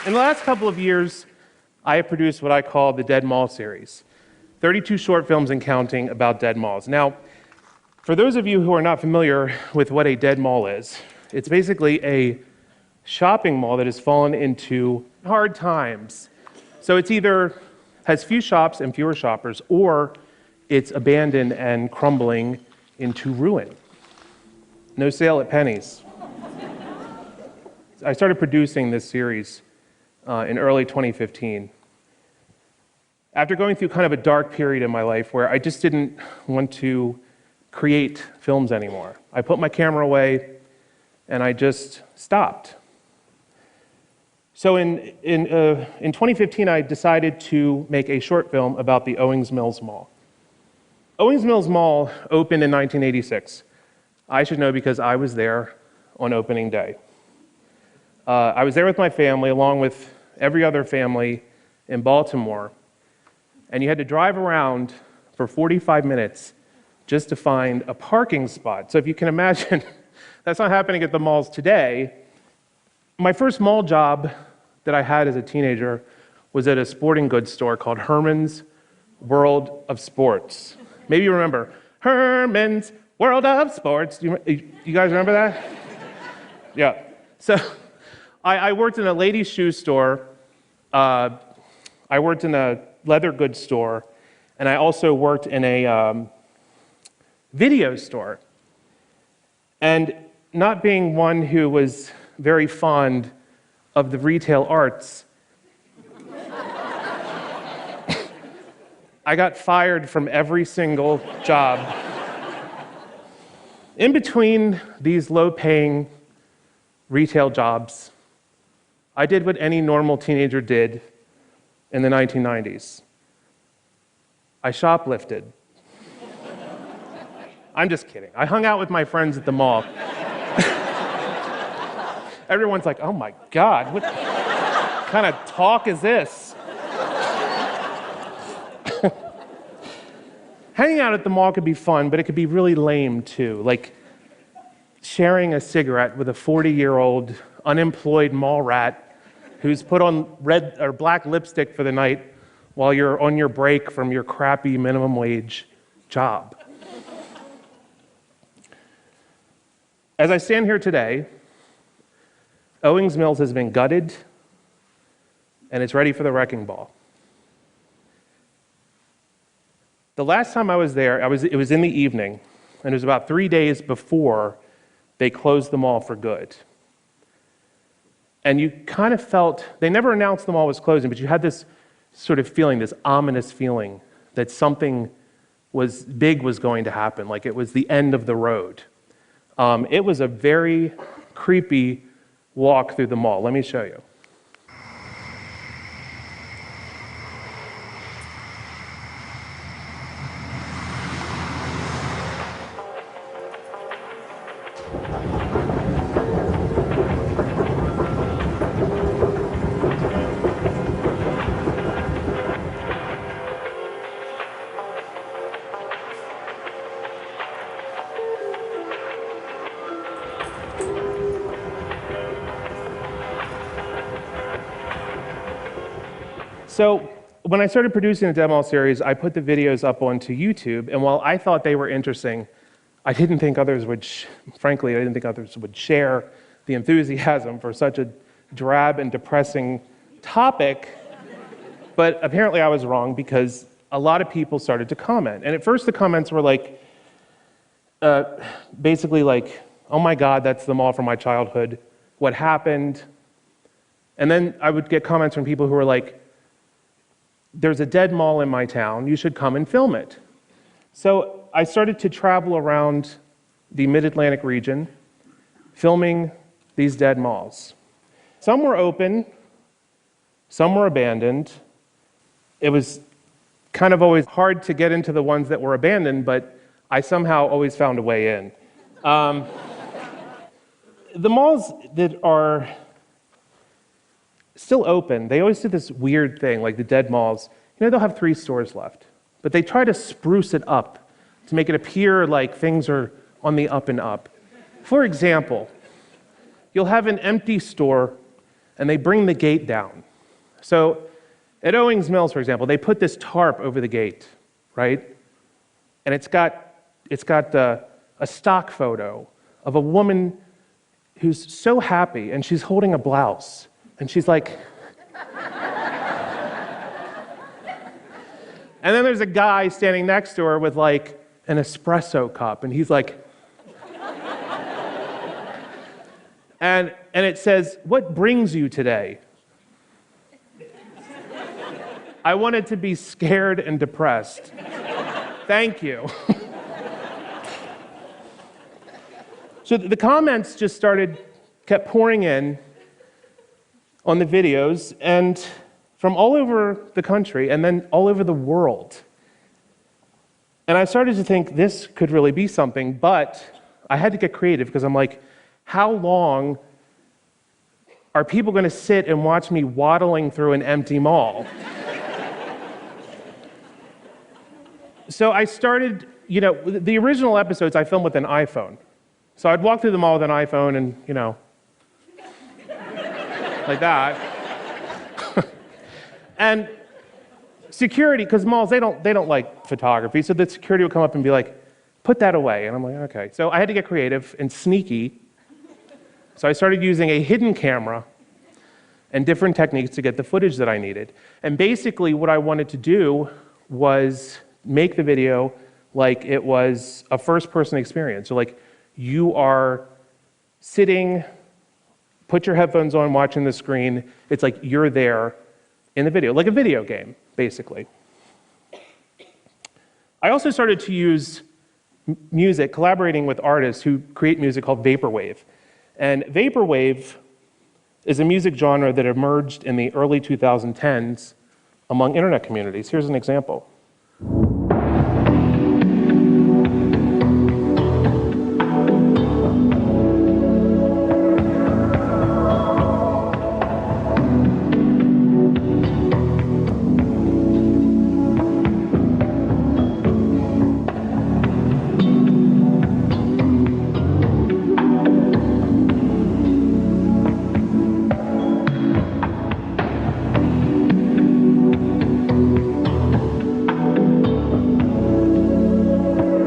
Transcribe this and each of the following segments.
In the last couple of years, I have produced what I call the Dead Mall series, 32 short films and counting about dead malls. Now, for those of you who are not familiar with what a dead mall is, it's basically a shopping mall that has fallen into hard times. So it's either has few shops and fewer shoppers, or it's abandoned and crumbling into ruin. No sale at Penny's. I started producing this series in early 2015. After going through kind of a dark period in my life where I just didn't want to create films anymore, I put my camera away and I just stopped. So in 2015, I decided to make a short film about the Owings Mills Mall. Owings Mills Mall opened in 1986. I should know because I was there on opening day. I was there with my family, along with every other family in Baltimore, and you had to drive around for 45 minutes just to find a parking spot. So if you can imagine, that's not happening at the malls today. My first mall job that I had as a teenager was at a sporting goods store called Herman's World of Sports. Maybe you remember, Herman's World of Sports. You guys remember that? Yeah. So I worked in a ladies' shoe store. I worked in a leather goods store, and I also worked in a video store. And not being one who was very fond of the retail arts, I got fired from every single job. In between these low-paying retail jobs, I did what any normal teenager did in the 1990s. I shoplifted. I'm just kidding. I hung out with my friends at the mall. Everyone's like, oh my God, what kind of talk is this? Hanging out at the mall could be fun, but it could be really lame too. Like sharing a cigarette with a 40-year-old unemployed mall rat who's put on red or black lipstick for the night while you're on your break from your crappy minimum wage job. As I stand here today, Owings Mills has been gutted and it's ready for the wrecking ball. The last time I was there, it was in the evening, and it was about 3 days before they closed the mall for good. And you kind of felt, they never announced the mall was closing, but you had this sort of feeling, this ominous feeling that something big was going to happen, like it was the end of the road. It was a very creepy walk through the mall. Let me show you. So when I started producing the demo series, I put the videos up onto YouTube, and while I thought they were interesting, I didn't think others would, frankly, I didn't think others would share the enthusiasm for such a drab and depressing topic. But apparently I was wrong, because a lot of people started to comment. And at first the comments were like, basically like, oh my God, that's the mall from my childhood. What happened? And then I would get comments from people who were like, there's a dead mall in my town, you should come and film it. So I started to travel around the Mid-Atlantic region, filming these dead malls. Some were open, some were abandoned. It was kind of always hard to get into the ones that were abandoned, but I somehow always found a way in. The malls that are still open, they always do this weird thing, like the dead malls. You know, they'll have 3 stores left, but they try to spruce it up to make it appear like things are on the up and up. For example, you'll have an empty store and they bring the gate down. So at Owings Mills, for example, they put this tarp over the gate, right? And it's got a stock photo of a woman who's so happy, and she's holding a blouse, and she's like... And then there's a guy standing next to her with like an espresso cup, and he's like... and it says, "What brings you today?" "I wanted to be scared and depressed. Thank you." So the comments just kept pouring in on the videos, and from all over the country, and then all over the world. And I started to think this could really be something, but I had to get creative, because I'm like, how long are people going to sit and watch me waddling through an empty mall? So I started, the original episodes I filmed with an iPhone. So I'd walk through the mall with an iPhone and, like that. And security, because malls, they don't like photography, so the security would come up and be like, "Put that away." And I'm like, okay. So I had to get creative and sneaky. So I started using a hidden camera and different techniques to get the footage that I needed. And basically what I wanted to do was make the video like it was a first-person experience. So like, you are sitting, put your headphones on, watching the screen. It's like you're there in the video, like a video game, basically. I also started to use music, collaborating with artists who create music called vaporwave. And vaporwave is a music genre that emerged in the early 2010s among internet communities. Here's an example.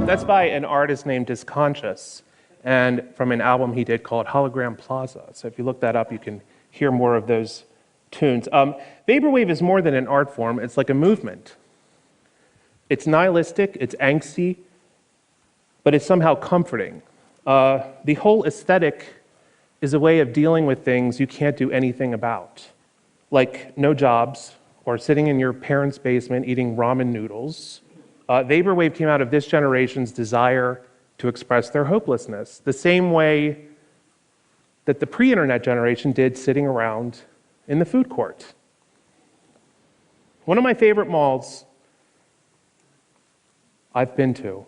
That's by an artist named Disconscious, and from an album he did called Hologram Plaza. So if you look that up, you can hear more of those tunes. Vaporwave is more than an art form, it's like a movement. It's nihilistic, it's angsty, but it's somehow comforting. The whole aesthetic is a way of dealing with things you can't do anything about, like no jobs, or sitting in your parents' basement eating ramen noodles. Vaporwave came out of this generation's desire to express their hopelessness, the same way that the pre-internet generation did sitting around in the food court. One of my favorite malls I've been to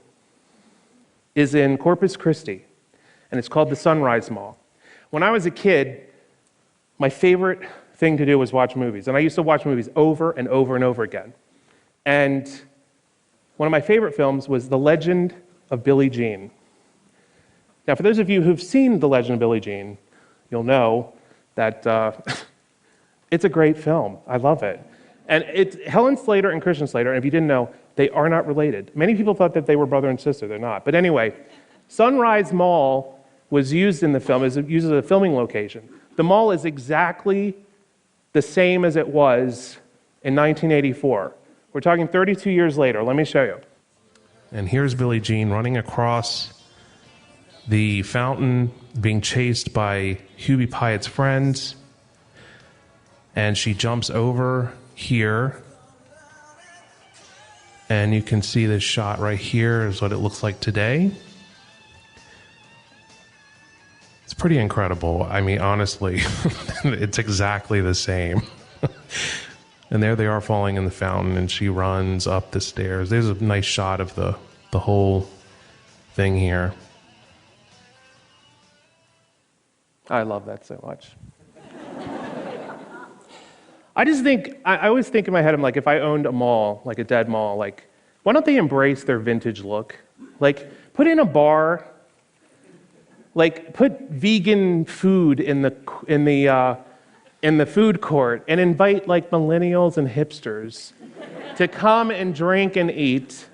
is in Corpus Christi, and it's called the Sunrise Mall. When I was a kid, my favorite thing to do was watch movies, and I used to watch movies over and over and over again. And one of my favorite films was The Legend of Billie Jean. Now, for those of you who've seen The Legend of Billie Jean, you'll know that it's a great film. I love it. And it's Helen Slater and Christian Slater, and if you didn't know, they are not related. Many people thought that they were brother and sister. They're not. But anyway, Sunrise Mall was used in the film, used as a filming location. The mall is exactly the same as it was in 1984. We're talking 32 years later. Let me show you. And here's Billie Jean running across the fountain, being chased by Hubie Pyatt's friends. And she jumps over here. And you can see this shot right here is what it looks like today. It's pretty incredible. I mean, honestly, it's exactly the same. And there they are falling in the fountain, and she runs up the stairs. There's a nice shot of the whole thing here. I love that so much. I always think in my head, I'm like, if I owned a mall, like a dead mall, like, why don't they embrace their vintage look? Like, put in a bar, like, put vegan food in the in the food court and invite like millennials and hipsters to come and drink and eat.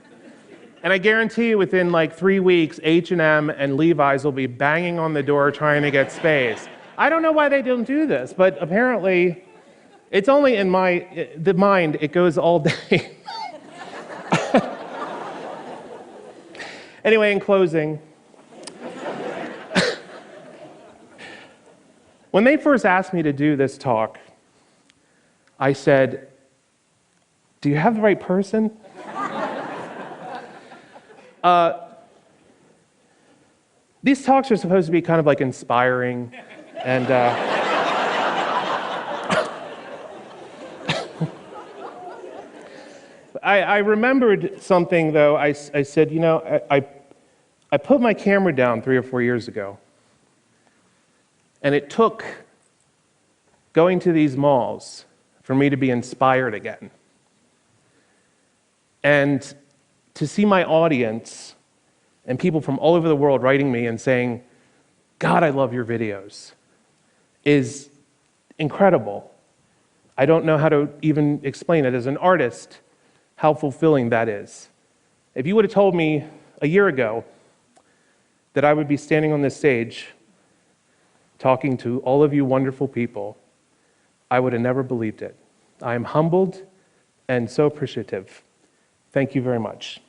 And I guarantee you within like 3 weeks, H&M and Levi's will be banging on the door trying to get space. I don't know why they don't do this, but apparently it's only in the mind, it goes all day. Anyway, in closing, when they first asked me to do this talk, I said, "Do you have the right person?" These talks are supposed to be kind of like inspiring, and I remembered something, though. I said, you know, I put my camera down 3 or 4 years ago, and it took going to these malls for me to be inspired again. And to see my audience and people from all over the world writing me and saying, "God, I love your videos," is incredible. I don't know how to even explain it as an artist, how fulfilling that is. If you would have told me a year ago that I would be standing on this stage talking to all of you wonderful people, I would have never believed it. I am humbled and so appreciative. Thank you very much.